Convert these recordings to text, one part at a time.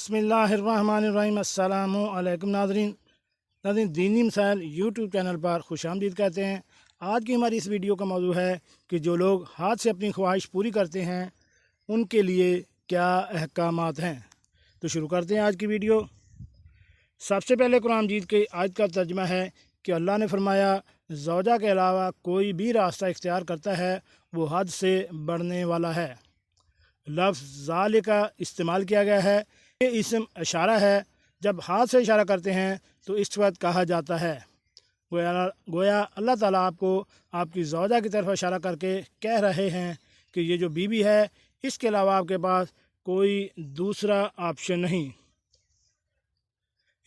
बिस्मिल्लाहिर्रहमानिर्रहीम। अस्सलामु अलैकुम नाज़रीन, दीनी मसाइल यूट्यूब चैनल पर खुश आमदीद कहते हैं। आज की हमारी इस वीडियो का मौजू है कि जो लोग हाथ से अपनी ख्वाहिश पूरी करते हैं उनके लिए क्या अहकामात हैं। तो शुरू करते हैं आज की वीडियो। सबसे पहले कुरान मजीद की आयत का तर्जुमा है कि अल्लाह ने फरमाया, ज़ौजा के अलावा कोई भी रास्ता इख्तियार करता है वो हद से बढ़ने वाला है। लफ्ज़ ज़ाल का इस्तेमाल किया गया है। ये इसम इशारा है। जब हाथ से इशारा करते हैं तो इस वक्त कहा जाता है गोया अल्लाह ताला आपको आपकी ज़ौजा की तरफ इशारा करके कह रहे हैं कि ये जो बीवी है इसके अलावा आपके पास कोई दूसरा ऑप्शन नहीं।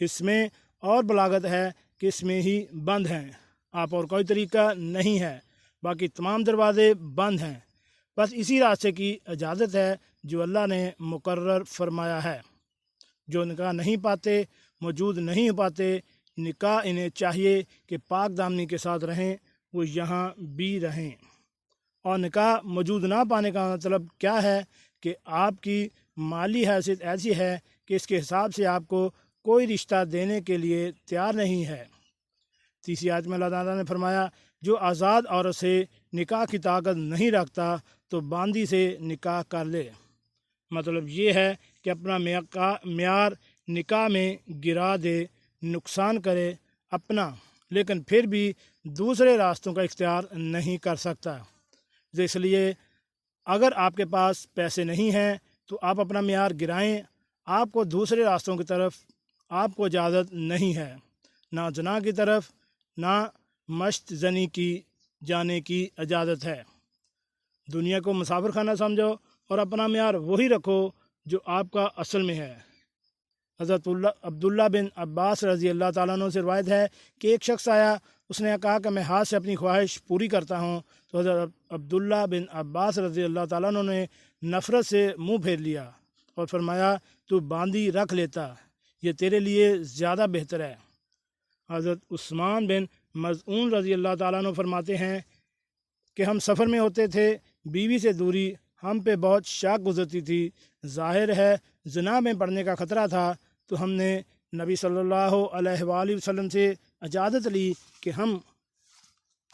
इसमें और बलागत है कि इसमें ही बंद हैं, आप और कोई तरीका नहीं है, बाकी तमाम दरवाज़े बंद हैं। बस इसी रास्ते की इजाज़त है जो अल्लाह ने मुकर्रर फरमाया है। जो निकाह नहीं पाते, मौजूद नहीं हो पाते, निकाह इन्हें चाहिए कि पाक दामनी के साथ रहें, वो यहाँ भी रहें। और निकाह मौजूद ना पाने का मतलब क्या है कि आपकी माली हैसियत ऐसी है कि इसके हिसाब से आपको कोई रिश्ता देने के लिए तैयार नहीं है। तीसरी आयत में अल्लाह ताला ने फरमाया, जो आज़ाद औरत से निकाह की ताकत नहीं रखता तो बांदी से निकाह कर ले। मतलब ये है कि अपना म्यार निकाह में गिरा दे, नुकसान करे अपना, लेकिन फिर भी दूसरे रास्तों का इख्तियार नहीं कर सकता। इसलिए अगर आपके पास पैसे नहीं हैं तो आप अपना म्यार गिराएं। आपको दूसरे रास्तों की तरफ आपको इजाज़त नहीं है, ना जना की तरफ ना मश्त जनी की जाने की इजाज़त है। दुनिया को मुसाफिर खाना समझो और अपना म्यार वही रखो जो आपका असल में है। हज़रत अब्दुल्ला बिन अब्बास रज़ी अल्लाह ताला अन्हु से रिवायत है कि एक शख्स आया, उसने कहा कि मैं हाथ से अपनी ख्वाहिश पूरी करता हूँ। तो हज़रत अब्दुल्ला बिन अब्बास रज़ी अल्लाह ताला अन्हु ने नफ़रत से मुँह फेर लिया और फरमाया, तू बांदी रख लेता, ये तेरे लिए ज़्यादा बेहतर है। हज़रत उस्मान बिन मज़ऊन रज़ी अल्लाह ताला अन्हु फरमाते हैं कि हम सफ़र में होते थे, बीवी से दूरी हम पे बहुत शाक गुजरती थी। ज़ाहिर है ज़िना में पड़ने का ख़तरा था, तो हमने नबी सल्लल्लाहु अलैहि वसल्लम से इजाज़त ली कि हम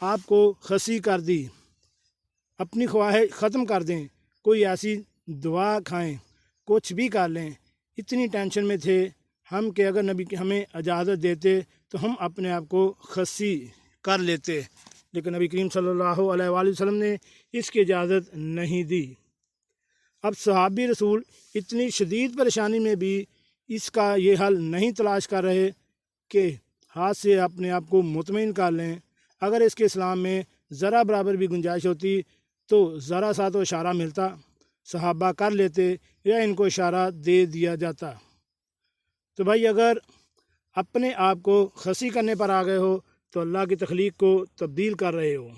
आपको खसी कर दी, अपनी ख्वाहिश ख़त्म कर दें, कोई ऐसी दुआ खाएं, कुछ भी कर लें। इतनी टेंशन में थे हम कि अगर नबी हमें इजाज़त देते तो हम अपने आप को खसी कर लेते, लेकिन नबी करीम सल्लल्लाहु अलैहि वसल्लम ने इसकी इजाज़त नहीं दी। अब सहाबी रसूल इतनी शदीद परेशानी में भी इसका ये हल नहीं तलाश कर रहे कि हाथ से अपने आप को मुतमईन कर लें। अगर इसके इस्लाम में ज़रा बराबर भी गुंजाइश होती तो ज़रा सा तो इशारा मिलता, सहाबा कर लेते या इनको इशारा दे दिया जाता। तो भाई अगर अपने आप को खसी करने पर आ गए हो तो अल्लाह की तख्लीक को तब्दील कर रहे हो,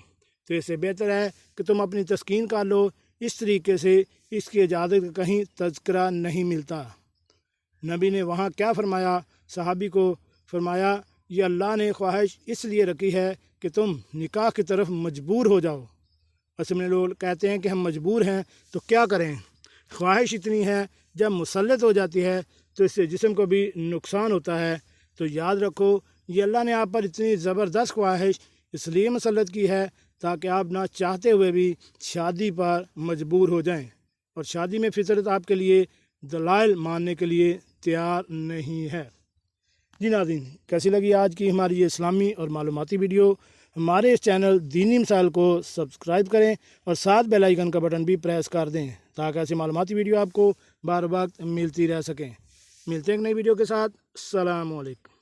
तो इससे बेहतर है कि तुम अपनी तस्कीन कर लो। इस तरीके से इसकी इजाज़त का कहीं तज़किरा नहीं मिलता। नबी ने वहाँ क्या फरमाया, सहाबी को फरमाया, ये अल्लाह ने ख्वाहिश इसलिए रखी है कि तुम निकाह की तरफ मजबूर हो जाओ। असल में लोग कहते हैं कि हम मजबूर हैं तो क्या करें। ख्वाहिश इतनी है, जब मुसल्लत हो जाती है तो इससे जिस्म को भी नुकसान होता है। तो याद रखो, ये अल्लाह ने आप पर इतनी ज़बरदस्त ख्वाहिश इसलिए मुसल्लत की है ताकि आप ना चाहते हुए भी शादी पर मजबूर हो जाएं, और शादी में फितरत आपके लिए दलाइल मानने के लिए तैयार नहीं है। जी नाज़रीन, कैसी लगी आज की हमारी ये इस्लामी और मालूमाती वीडियो। हमारे इस चैनल दीनी मसाइल को सब्सक्राइब करें और साथ बेल आइकन का बटन भी प्रेस कर दें ताकि ऐसी मालूमाती वीडियो आपको बार बार मिलती रह सकें। मिलते हैं एक नई वीडियो के साथ। अस्सलामु अलैकुम।